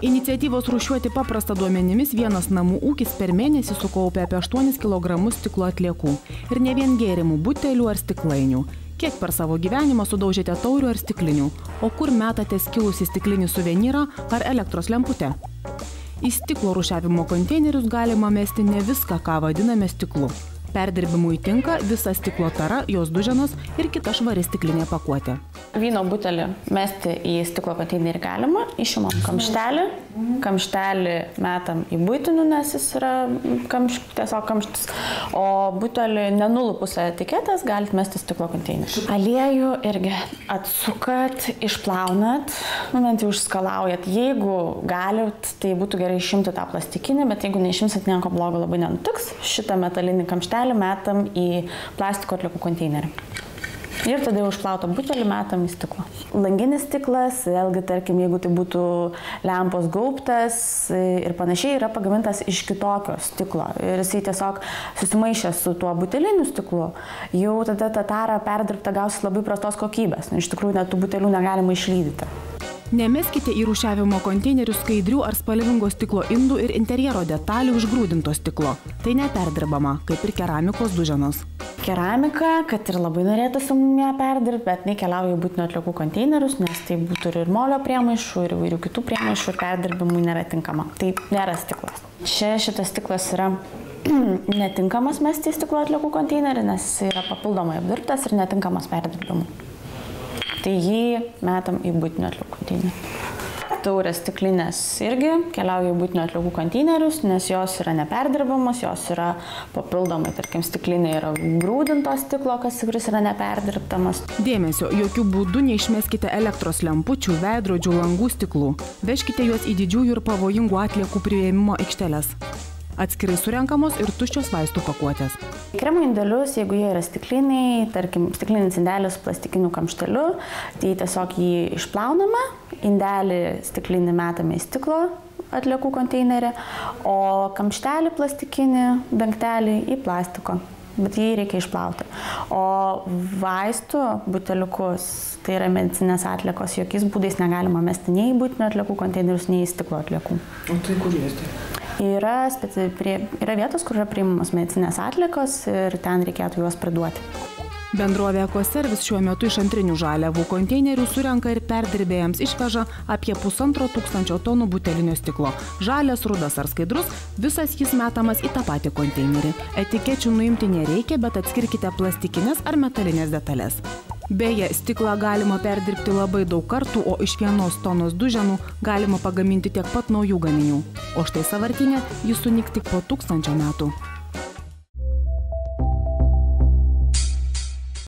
Iniciatyvos rūšiuoti paprastą duomenimis vienas namų ūkis per mėnesį sukaupia apie 8 kg stiklo atliekų. Ir ne vien gėrimų, butelių ar stiklainių. Kiek per savo gyvenimą sudaužėte taurių ar stiklinių, o kur metate skilusį stiklinį suvenyrą ar elektros lemputę? Į stiklo rūšiavimo konteinerius galima mesti ne viską, ką vadiname stiklu. Perdirbimui tinka visa stiklo tara, jos duženos ir kita švari stiklinė pakuotė. Vyno butelį mesti į stiklo konteinerį galima, išimam kamštelį metam į buitinių, nes jis yra tiesiog kamštis, o butelį nenulupus etiketės galite mesti stiklo konteinerį. Aliejų irgi atsukat, išplaunat, bent jau išskalaujat. Jeigu galit, tai būtų gerai išimti tą plastikinį, bet jeigu neišimsit, nieko blogo labai nenutiks. Šitą metalinį kamštelį metam į plastiko atliekų konteinerį. Ir tada jau išplautą butelį metam į stiklą. Langinis stiklas, vėlgi, tarkim, jeigu tai būtų lempos gaubtas ir panašiai, yra pagamintas iš kitokio stiklo. Ir jisai tiesiog susimaišė su tuo buteliniu stiklu, jau tada ta tara perdirbta gausis labai prastos kokybės. Iš tikrųjų, net tų butelių negalima išlydyti. Nemeskite į rūšiavimo konteinerius skaidrių ar spalvingo stiklo indų ir interjero detalių iš grūdinto stiklo. Tai neperdirbama, kaip ir keramikos duženos. Keramika, kad ir labai norėtųsi ją perdirbti, bet nekeliauja į būtinių atliekų konteinerius, nes tai būtų ir molio priemaišų, ir įvairių kitų priemaišų, ir perdirbimui nėra tinkama. Tai nėra stiklas. Čia šitas stiklas yra netinkamas mesti į stiklo atliekų konteinerį, nes jis yra papildomai apdirbtas ir netinkamas perdirbimui. Tai jį metam į būtinių atliekų konteinerį. Taurės stiklinės irgi keliauja į būtinių atliekų konteinerius, nes jos yra neperdirbamos, jos yra papildomai, tarkim, stiklinė yra grūdinto stiklo, kuris yra neperdirbtamas. Dėmesio, jokių būdų neišmeskite elektros lempučių, veidrodžių, langų stiklų. Vežkite juos į didžiųjų ir pavojingų atliekų priėmimo aikšteles. Atskirai surenkamos ir tuščios vaistų pakuotės. Kremo indelius, jeigu jie yra stikliniai, tarkim, stiklinis indelis su plastikiniu kamšteliu, tai tiesiog jį išplauname, indelį stiklinį metame į stiklo atliekų konteinerį, o kamštelį plastikinį, dangtelį į plastiko, bet jį reikia išplauti. O vaistų buteliukus, tai yra medicinės atliekos, jokiais būdais negalima mesti nei į būtinių atliekų konteinerius, nei į stiklo atliekų. O tai kur jėsti? Yra vietos, kur yra priimamos medicinės atliekos ir ten reikėtų juos priduoti. Bendrovė Ekoservis šiuo metu iš antrinių žaliavų konteinerių surenka ir perdirbėjams išveža apie 1500 tonų butelinio stiklo. Žalias, rudas ar skaidrus, visas jis metamas į tą patį konteinerį. Etikečių nuimti nereikia, bet atskirkite plastikinės ar metalinės detalės. Beje, stiklą galima perdirbti labai daug kartų, o iš 1 tonos duženų galima pagaminti tiek pat naujų gaminių. O štai sąvartyne jis sunyks tik po 1000 metų.